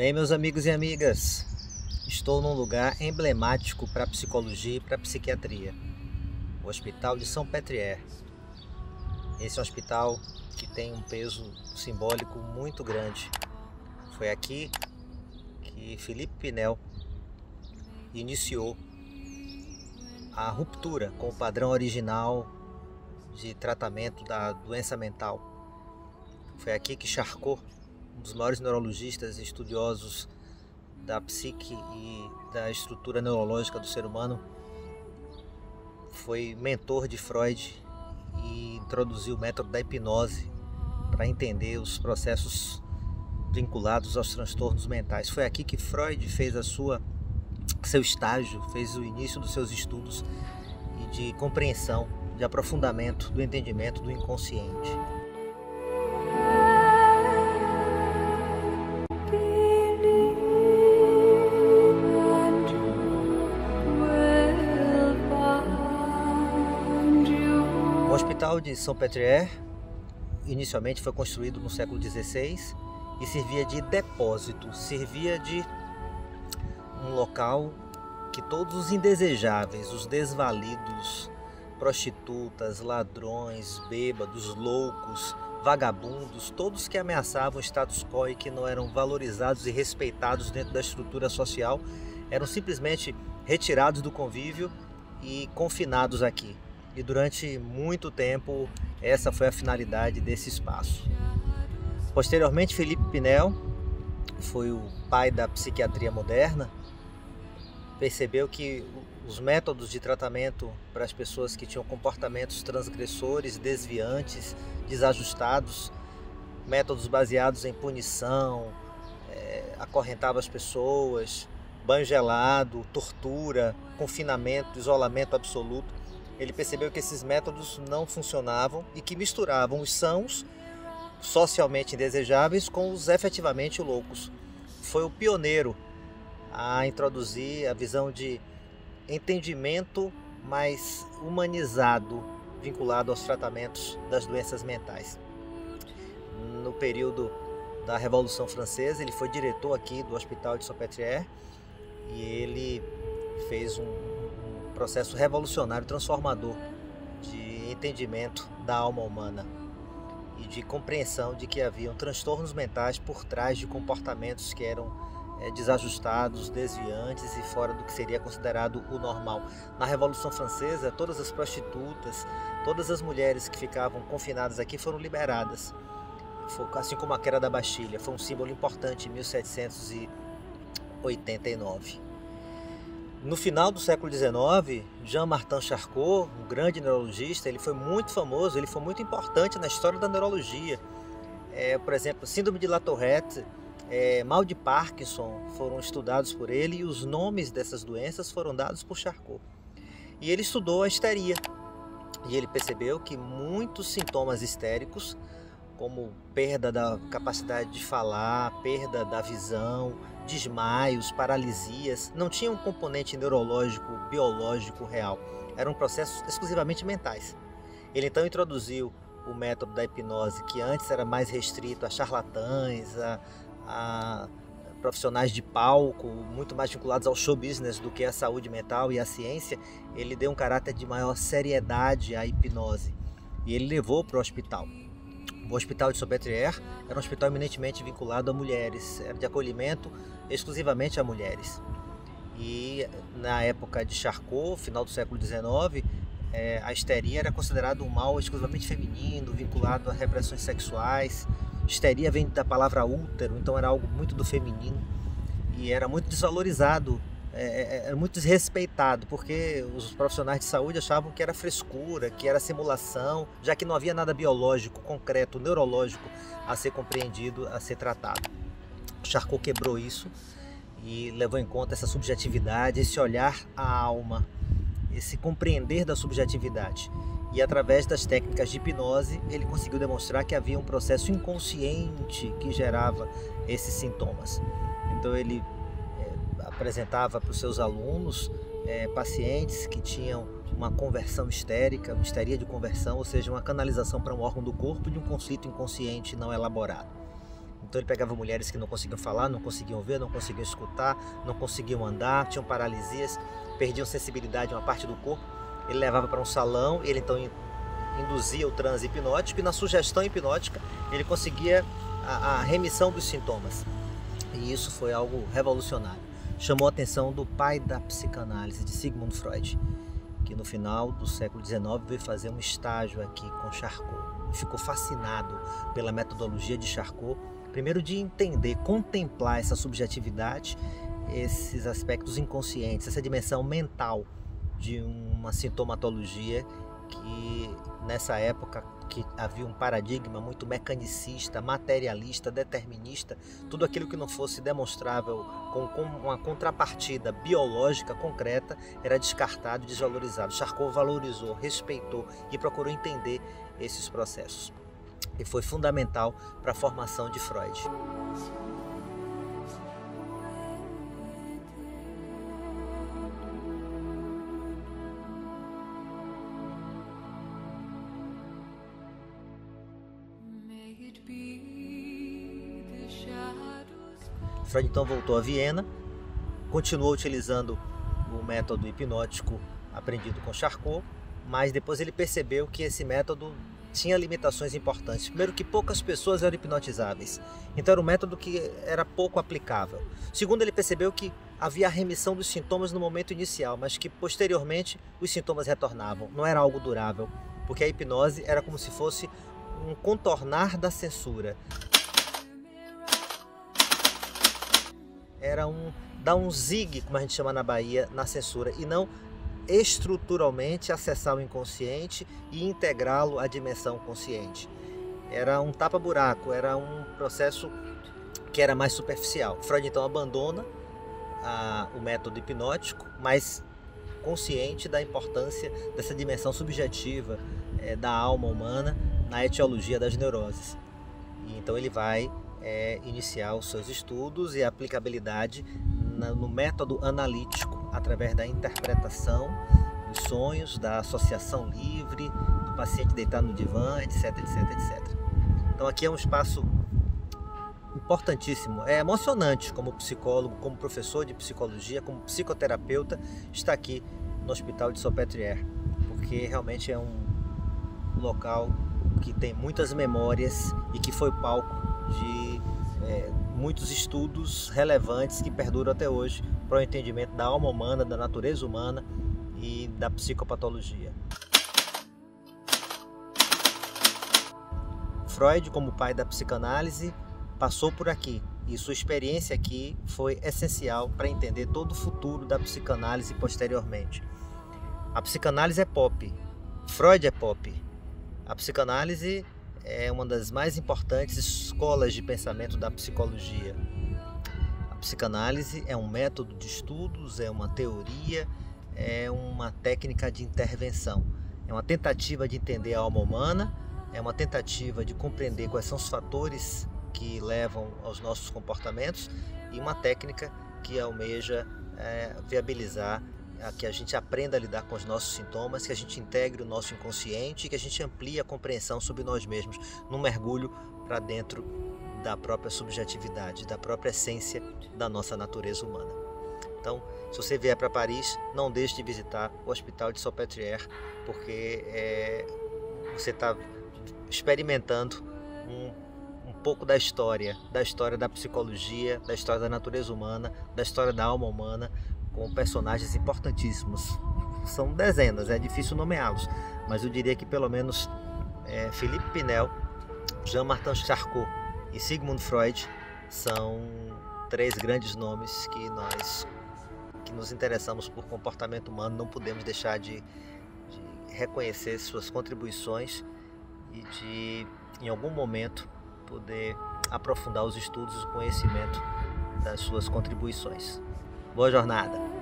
Bem, meus amigos e amigas, estou num lugar emblemático para a psicologia e para a psiquiatria, o Hospital de São Petrier. Esse é um hospital que tem um peso simbólico muito grande. Foi aqui que Felipe Pinel iniciou a ruptura com o padrão original de tratamento da doença mental. Foi aqui que Charcot, um dos maiores neurologistas e estudiosos da psique e da estrutura neurológica do ser humano, foi mentor de Freud e introduziu o método da hipnose para entender os processos vinculados aos transtornos mentais. Foi aqui que Freud fez seu estágio, fez o início dos seus estudos e de compreensão, de aprofundamento do entendimento do inconsciente. O Hospital de São Petrier inicialmente foi construído no século XVI e servia de depósito, servia de um local que todos os indesejáveis, os desvalidos, prostitutas, ladrões, bêbados, loucos, vagabundos, todos que ameaçavam o status quo e que não eram valorizados e respeitados dentro da estrutura social, eram simplesmente retirados do convívio e confinados aqui. E durante muito tempo essa foi a finalidade desse espaço. Posteriormente, Felipe Pinel foi o pai da psiquiatria moderna, percebeu que os métodos de tratamento para as pessoas que tinham comportamentos transgressores, desviantes, desajustados, métodos baseados em punição, acorrentava as pessoas, banho gelado, tortura, confinamento, isolamento absoluto. Ele percebeu que esses métodos não funcionavam e que misturavam os sãos, socialmente indesejáveis, com os efetivamente loucos. Foi o pioneiro a introduzir a visão de entendimento mais humanizado, vinculado aos tratamentos das doenças mentais. No período da Revolução Francesa, ele foi diretor aqui do Hospital de São Petrier e ele fez um processo revolucionário, transformador de entendimento da alma humana e de compreensão de que haviam transtornos mentais por trás de comportamentos que eram desajustados, desviantes e fora do que seria considerado o normal. Na Revolução Francesa, todas as prostitutas, todas as mulheres que ficavam confinadas aqui foram liberadas, assim como a queda da Bastilha. Foi um símbolo importante em 1789. No final do século XIX, Jean-Martin Charcot, um grande neurologista, ele foi muito famoso, ele foi muito importante na história da neurologia. Por exemplo, síndrome de La Tourette, mal de Parkinson foram estudados por ele e os nomes dessas doenças foram dados por Charcot. E ele estudou a histeria e ele percebeu que muitos sintomas histéricos, como perda da capacidade de falar, perda da visão, desmaios, paralisias, não tinham um componente neurológico, biológico real. Eram processos exclusivamente mentais. Ele então introduziu o método da hipnose, que antes era mais restrito a charlatães, a profissionais de palco, muito mais vinculados ao show business do que à saúde mental e à ciência. Ele deu um caráter de maior seriedade à hipnose e ele levou para o hospital. O Hospital de São Petrier era um hospital eminentemente vinculado a mulheres, era de acolhimento exclusivamente a mulheres. E na época de Charcot, final do século XIX, a histeria era considerada um mal exclusivamente feminino, vinculado a repressões sexuais. Histeria vem da palavra útero, então era algo muito do feminino e era muito desvalorizado, era muito desrespeitado, porque os profissionais de saúde achavam que era frescura, que era simulação, já que não havia nada biológico, concreto, neurológico a ser compreendido, a ser tratado. Charcot quebrou isso e levou em conta essa subjetividade, esse olhar à alma, esse compreender da subjetividade. E através das técnicas de hipnose, ele conseguiu demonstrar que havia um processo inconsciente que gerava esses sintomas. Então ele apresentava para os seus alunos pacientes que tinham uma conversão histérica, uma histeria de conversão, ou seja, uma canalização para um órgão do corpo de um conflito inconsciente não elaborado. Então ele pegava mulheres que não conseguiam falar, não conseguiam ver, não conseguiam escutar, não conseguiam andar, tinham paralisias, perdiam sensibilidade em uma parte do corpo. Ele levava para um salão, ele então induzia o transe hipnótico e na sugestão hipnótica ele conseguia a remissão dos sintomas. E isso foi algo revolucionário. Chamou a atenção do pai da psicanálise, de Sigmund Freud, que no final do século XIX veio fazer um estágio aqui com Charcot. Ficou fascinado pela metodologia de Charcot, primeiro de entender, contemplar essa subjetividade, esses aspectos inconscientes, essa dimensão mental de uma sintomatologia que nessa época que havia um paradigma muito mecanicista, materialista, determinista, tudo aquilo que não fosse demonstrável com uma contrapartida biológica concreta era descartado e desvalorizado. Charcot valorizou, respeitou e procurou entender esses processos. E foi fundamental para a formação de Freud. Freud então voltou a Viena, continuou utilizando o método hipnótico aprendido com Charcot, mas depois ele percebeu que esse método tinha limitações importantes. Primeiro, que poucas pessoas eram hipnotizáveis, então era um método que era pouco aplicável. Segundo, ele percebeu que havia a remissão dos sintomas no momento inicial, mas que posteriormente os sintomas retornavam, não era algo durável, porque a hipnose era como se fosse um contornar da censura. Era dar um zigue, como a gente chama na Bahia, na censura, e não estruturalmente acessar o inconsciente e integrá-lo à dimensão consciente. Era um tapa-buraco, era um processo que era mais superficial. Freud então abandona o método hipnótico, mas consciente da importância dessa dimensão subjetiva da alma humana na etiologia das neuroses. E então ele vai iniciar os seus estudos e a aplicabilidade no método analítico, através da interpretação dos sonhos, da associação livre, do paciente deitado no divã, etc, etc, etc. Então aqui é um espaço importantíssimo, é emocionante como psicólogo, como professor de psicologia, como psicoterapeuta, estar aqui no Hospital de Salpêtrière, porque realmente é um local que tem muitas memórias e que foi palco de muitos estudos relevantes que perduram até hoje para o entendimento da alma humana, da natureza humana e da psicopatologia. Freud, como pai da psicanálise, passou por aqui e sua experiência aqui foi essencial para entender todo o futuro da psicanálise posteriormente. A psicanálise é pop, Freud é pop. A psicanálise é uma das mais importantes escolas de pensamento da psicologia. A psicanálise é um método de estudos, é uma teoria, é uma técnica de intervenção. É uma tentativa de entender a alma humana, é uma tentativa de compreender quais são os fatores que levam aos nossos comportamentos e uma técnica que almeja viabilizar que a gente aprenda a lidar com os nossos sintomas, que a gente integre o nosso inconsciente e que a gente amplie a compreensão sobre nós mesmos, num mergulho para dentro da própria subjetividade, da própria essência da nossa natureza humana. Então, se você vier para Paris, não deixe de visitar o Hospital de Salpêtrière, porque você está experimentando um pouco da história da psicologia, da história da natureza humana, da história da alma humana, com personagens importantíssimos. São dezenas, é difícil nomeá-los, mas eu diria que pelo menos Philippe Pinel, Jean-Martin Charcot e Sigmund Freud são três grandes nomes que nós que nos interessamos por comportamento humano não podemos deixar de reconhecer suas contribuições e de, em algum momento, poder aprofundar os estudos e o conhecimento das suas contribuições. Boa jornada!